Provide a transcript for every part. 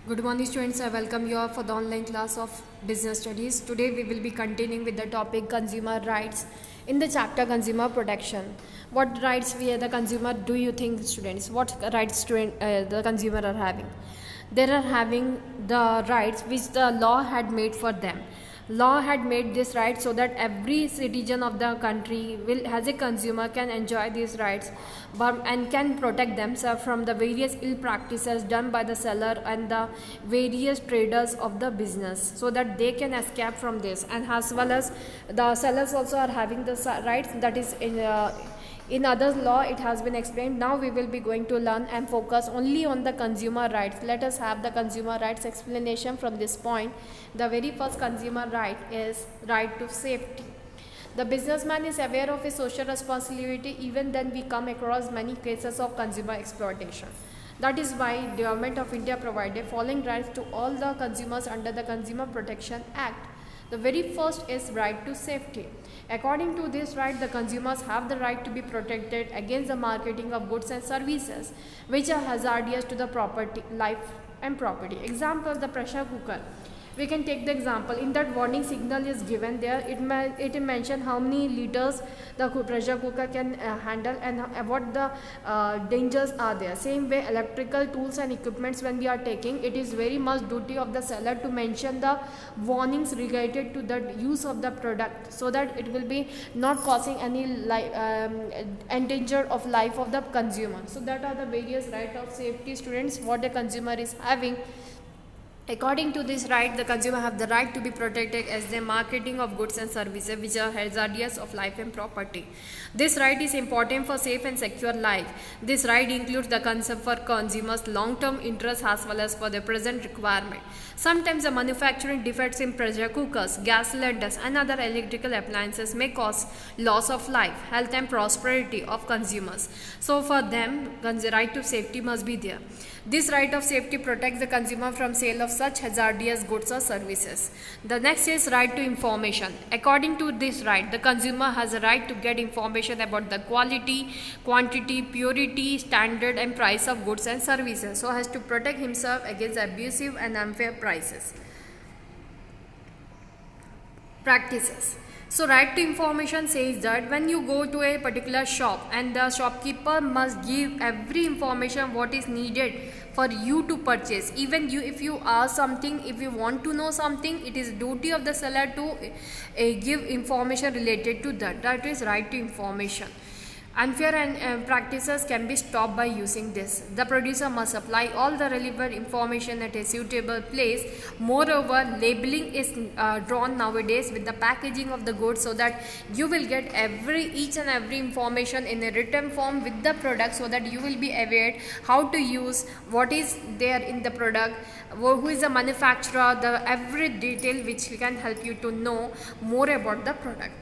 Good morning students, I welcome you all for the online class of business studies. Today we will be continuing with the topic consumer rights in the chapter consumer protection. What rights we as the consumer do you think students? What rights the consumer are having? They are having the rights which the law had made for them. Law had made this right so that every citizen of the country will as a consumer can enjoy these rights and can protect themselves from the various ill practices done by the seller and the various traders of the business, so that they can escape from this. And as well as the sellers also are having the rights that is in other law it has been explained. Now we will be going to learn and focus only on the consumer rights. Let us have the consumer rights explanation from this point. The very first consumer right is right to safety. The businessman is aware of his social responsibility. Even then we come across many cases of consumer exploitation. That is why the Government of India provided following rights to all the consumers under the Consumer Protection Act. The very first is right to safety. According to this right, the consumers have the right to be protected against the marketing of goods and services which are hazardous to the property, life and property. Example, the pressure cooker. We can take the example. In that warning signal is given there. It mention how many liters the pressure cooker can handle and what the dangers are there. Same way, electrical tools and equipments when we are taking, it is very much duty of the seller to mention the warnings related to the use of the product, so that it will be not causing any endanger of life of the consumer. So that are the various right of safety, students, what the consumer is having. According to this right, the consumer have the right to be protected as the marketing of goods and services which are hazardous of life and property. This right is important for safe and secure life. This right includes the concern for consumers' long-term interests as well as for their present requirement. Sometimes the manufacturing defects in pressure cookers, gas cylinders and other electrical appliances may cause loss of life, health and prosperity of consumers. So for them, the right to safety must be there. This right of safety protects the consumer from sale of such hazardous goods or services. The next is right to information. According to this right, the consumer has a right to get information about the quality, quantity, purity, standard and price of goods and services, so as to protect himself against abusive and unfair practices. So right to information says that when you go to a particular shop and the shopkeeper must give every information what is needed for you to purchase. Even you, if you ask something, if you want to know something, it is duty of the seller to give information related to that. That is right to information. Unfair practices can be stopped by using this. The producer must supply all the relevant information at a suitable place. Moreover, labeling is drawn nowadays with the packaging of the goods, so that you will get each and every information in a written form with the product, so that you will be aware how to use, what is there in the product, who is the manufacturer, every detail which can help you to know more about the product.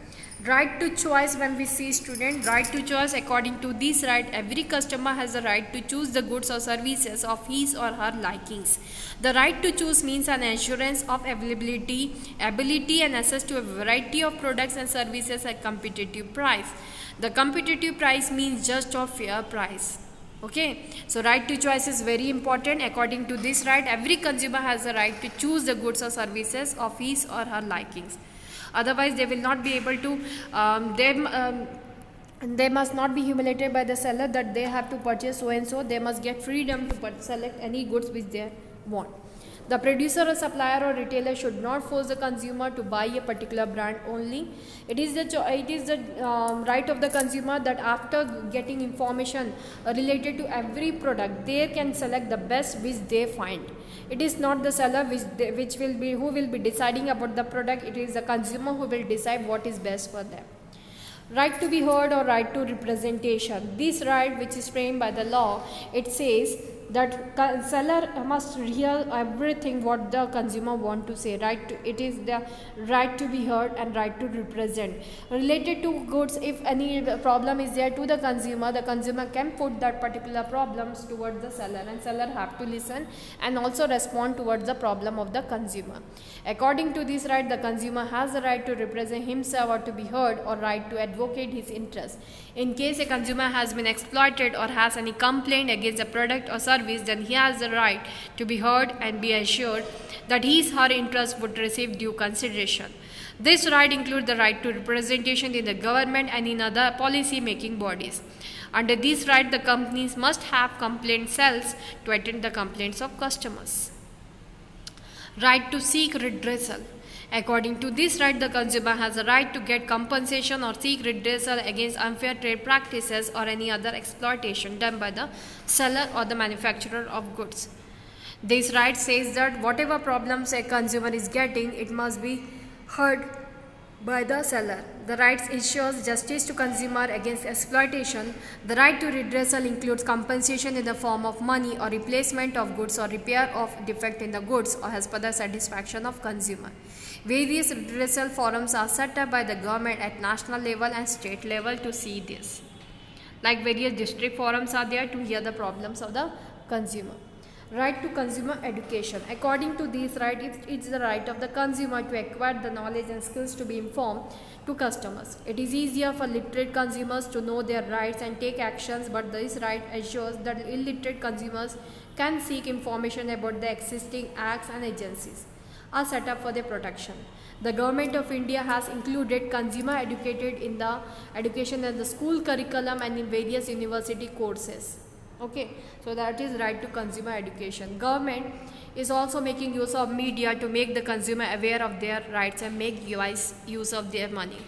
Right to choice, when we see student, right to choice, according to this right, every customer has the right to choose the goods or services of his or her likings. The right to choose means an assurance of availability, ability and access to a variety of products and services at competitive price. The competitive price means just or fair price. Okay, so right to choice is very important. According to this right, every consumer has the right to choose the goods or services of his or her likings. Otherwise, they will not be able to, they must not be humiliated by the seller that they have to purchase so and so. They must get freedom to select any goods which they want. The producer or supplier or retailer should not force the consumer to buy a particular brand only. It is the right of the consumer that after getting information related to every product, they can select the best which they find. It is not the seller who will be deciding about the product. It is the consumer who will decide what is best for them. Right to be heard or right to representation. This right, which is framed by the law, it says that seller must hear everything what the consumer want to say. It is the right to be heard and right to represent. Related to goods, if any problem is there to the consumer can put that particular problems towards the seller, and seller have to listen and also respond towards the problem of the consumer. According to this right, the consumer has the right to represent himself or to be heard, or right to advocate his interest. In case a consumer has been exploited or has any complaint against a product or service service, then he has the right to be heard and be assured that his or her interests would receive due consideration. This right includes the right to representation in the government and in other policy-making bodies. Under this right, the companies must have complaint cells to attend the complaints of customers. Right to seek redressal. According to this right, the consumer has a right to get compensation or seek redressal against unfair trade practices or any other exploitation done by the seller or the manufacturer of goods. This right says that whatever problems a consumer is getting, it must be heard by the seller. The rights ensures justice to consumer against exploitation. The right to redressal includes compensation in the form of money or replacement of goods or repair of defect in the goods or as per the satisfaction of consumer. Various redressal forums are set up by the government at national level and state level to see this. Like various district forums are there to hear the problems of the consumer. Right to consumer education. According to this right, it's the right of the consumer to acquire the knowledge and skills to be informed to customers. It is easier for literate consumers to know their rights and take actions, but this right ensures that illiterate consumers can seek information about the existing acts and agencies are set up for their protection. The Government of India has included consumer educated in the education and the school curriculum and in various university courses. Okay, so that is right to consumer education. Government is also making use of media to make the consumer aware of their rights and make use of their money.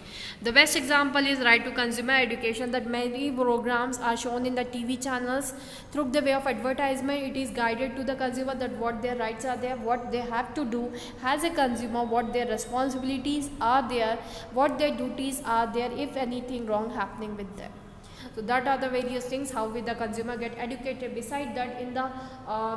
The best example is right to consumer education, that many programs are shown in the TV channels through the way of advertisement. It is guided to the consumer that what their rights are there, what they have to do as a consumer, what their responsibilities are there, what their duties are there if anything wrong happening with them. So that are the various things how will the consumer get educated. Beside that, in the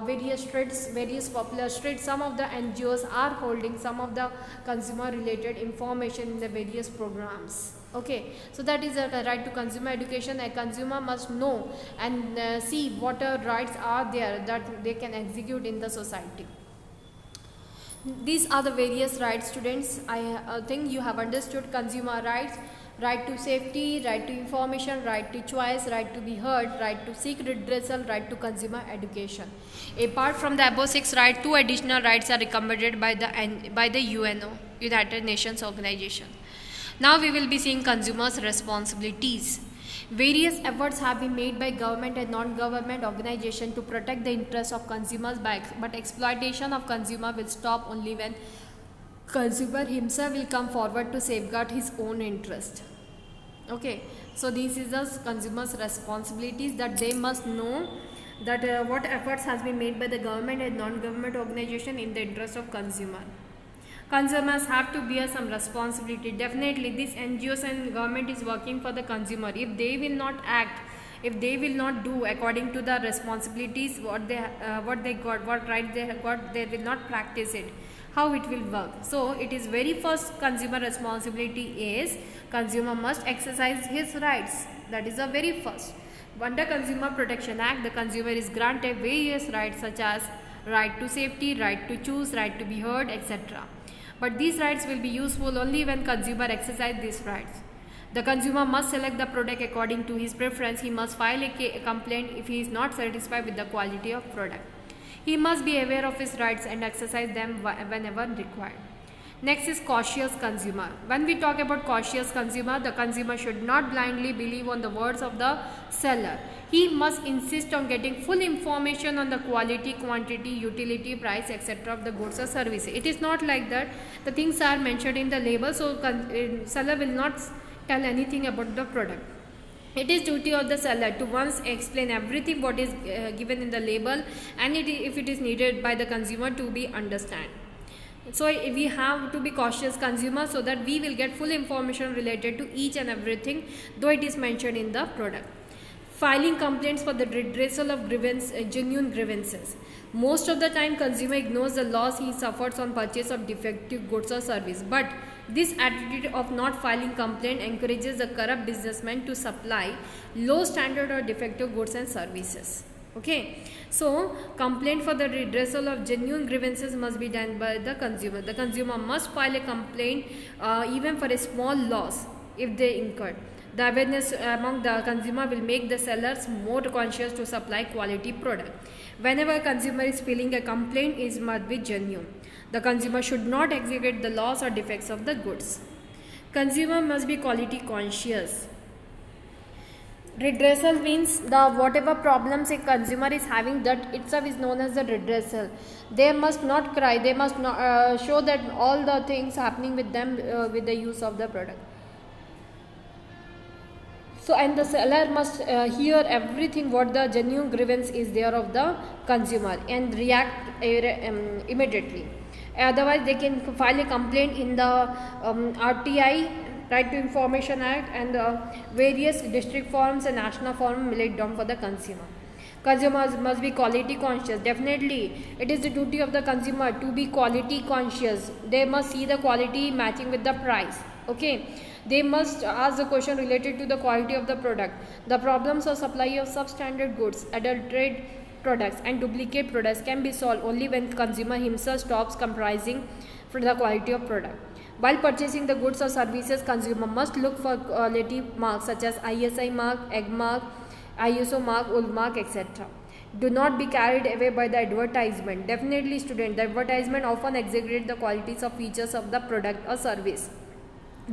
various streets, various popular streets, some of the NGOs are holding some of the consumer related information in the various programs. Okay, so that is a right to consumer education. A consumer must know and see what rights are there that they can execute in the society. These are the various rights, students. I think you have understood consumer rights. Right to safety, right to information, right to choice, right to be heard, right to seek redressal, right to consumer education. Apart from the above 6 rights, 2 additional rights are recommended by the UNO, United Nations Organization. Now we will be seeing consumers' responsibilities. Various efforts have been made by government and non-government organizations to protect the interests of consumers, but exploitation of consumer will stop only when consumer himself will come forward to safeguard his own interest. Okay, so this is the consumer's responsibilities, that they must know that what efforts has been made by the government and non-government organization in the interest of consumer. Consumers have to bear some responsibility. Definitely this NGOs and government is working for the consumer. If they will not act, if they will not do according to the responsibilities what they got, what right they have got, they will not practice it. How it will work? So it is very first consumer responsibility is consumer must exercise his rights. That is the very first. Under Consumer Protection Act, the consumer is granted various rights such as right to safety, right to choose, right to be heard, etc. But these rights will be useful only when consumer exercise these rights. The consumer must select the product according to his preference. He must file a complaint if he is not satisfied with the quality of product. He must be aware of his rights and exercise them whenever required. Next is cautious consumer. When we talk about cautious consumer, the consumer should not blindly believe on the words of the seller. He must insist on getting full information on the quality, quantity, utility, price, etc. of the goods or services. It is not like that the things are mentioned in the label, so seller will not tell anything about the product. It is duty of the seller to once explain everything what is given in the label, and if it is needed by the consumer to be understand. So we have to be cautious consumer so that we will get full information related to each and everything though it is mentioned in the product. Filing complaints for the redressal of genuine grievances. Most of the time consumer ignores the loss he suffers on purchase of defective goods or service, but this attitude of not filing complaint encourages the corrupt businessman to supply low standard or defective goods and services. Okay, so complaint for the redressal of genuine grievances must be done by the consumer. The consumer must file a complaint even for a small loss if they incurred. The awareness among the consumer will make the sellers more conscious to supply quality product. Whenever a consumer is feeling a complaint, it must be genuine. The consumer should not exaggerate the loss or defects of the goods. Consumer must be quality conscious. Redressal means the whatever problems a consumer is having, that itself is known as the redressal. They must not cry. They must not show that all the things happening with them with the use of the product. So, and the seller must hear everything what the genuine grievance is there of the consumer and react immediately. Otherwise, they can file a complaint in the RTI, Right to Information Act, and various district forums and national forum laid down for the consumer. Consumers must be quality conscious. Definitely, it is the duty of the consumer to be quality conscious. They must see the quality matching with the price. Okay, they must ask the question related to the quality of the product. The problems of supply of substandard goods, adulterated products and duplicate products can be solved only when consumer himself stops compromising for the quality of product. While purchasing the goods or services, consumer must look for quality marks such as ISI mark, egg mark, ISO mark, wool mark, etc. Do not be carried away by the advertisement. Definitely, student, the advertisement often exaggerate the qualities of features of the product or service.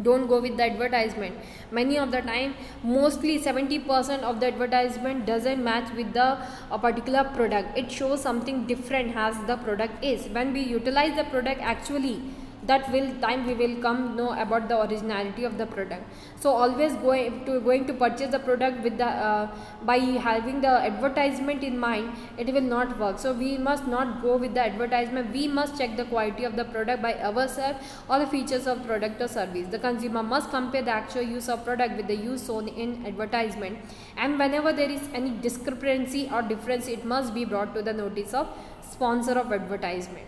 Don't go with the advertisement. Many of the time, mostly 70% of the advertisement doesn't match with the particular product. It shows something different as the product is. When we utilize the product, actually that will time we will come know about the originality of the product. So always going to purchase the product with the by having the advertisement in mind, it will not work. So we must not go with the advertisement. We must check the quality of the product by ourselves or the features of product or service. The consumer must compare the actual use of product with the use shown in advertisement, and whenever there is any discrepancy or difference, it must be brought to the notice of sponsor of advertisement.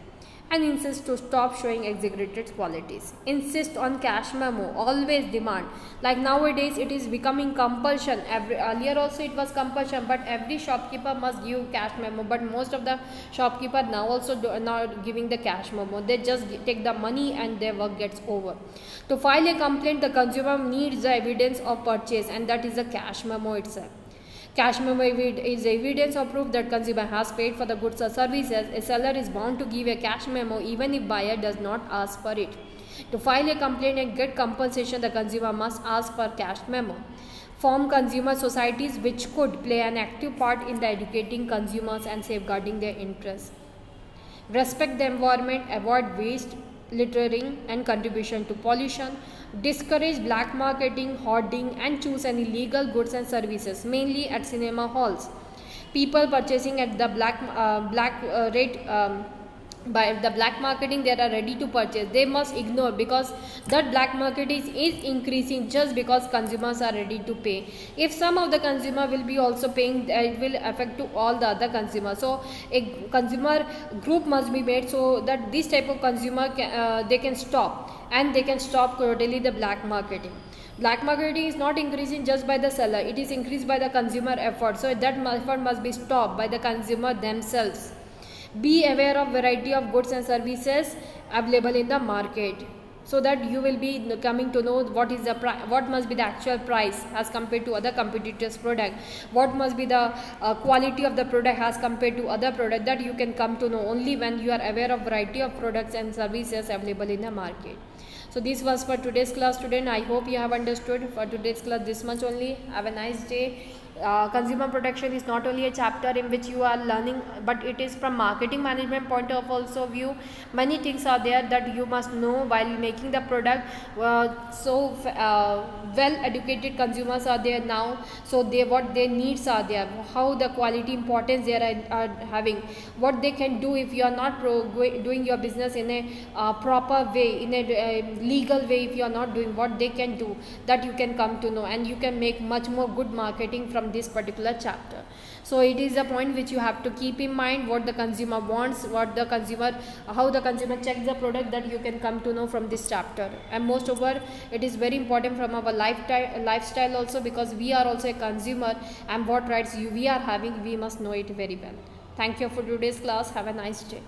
And insist to stop showing exaggerated qualities. Insist on cash memo. Always demand. Like nowadays, it is becoming compulsion. Earlier also it was compulsion, but every shopkeeper must give cash memo. But most of the shopkeeper now also not giving the cash memo. They just take the money and their work gets over. To file a complaint, the consumer needs the evidence of purchase, and that is the cash memo itself. Cash memo is evidence or proof that consumer has paid for the goods or services. A seller is bound to give a cash memo even if buyer does not ask for it. To file a complaint and get compensation, the consumer must ask for cash memo. Form consumer societies which could play an active part in the educating consumers and safeguarding their interests. Respect the environment, avoid waste, littering and contribution to pollution. Discourage black marketing, hoarding and choose any legal goods and services, mainly at cinema halls. People purchasing at the black rate by the black marketing, they are ready to purchase. They must ignore, because that black market is increasing just because consumers are ready to pay. If some of the consumer will be also paying, it will affect to all the other consumers. So a consumer group must be made so that this type of consumer they can stop, and they can stop totally the black marketing. Black marketing is not increasing just by the seller, it is increased by the consumer effort. So that effort must be stopped by the consumer themselves. Be aware of variety of goods and services available in the market, so that you will be coming to know what is the what must be the actual price as compared to other competitors' product, what must be the quality of the product as compared to other product. That you can come to know only when you are aware of variety of products and services available in the market. So this was for today's class, student. I hope you have understood for today's class this much only. Have a nice day. Consumer protection is not only a chapter in which you are learning, but it is from marketing management point of also view. Many things are there that you must know while making the product. Well educated consumers are there now, so what their needs are there, how the quality importance they are having, what they can do if you are not doing your business in a proper way, in a legal way. If you are not doing, what they can do, that you can come to know, and you can make much more good marketing from this particular chapter. So it is a point which you have to keep in mind, what the consumer wants, how the consumer checks the product, that you can come to know from this chapter. And most over, it is very important from our lifestyle also, because we are also a consumer, and what rights we are having, we must know it very well. Thank you for today's class. Have a nice day.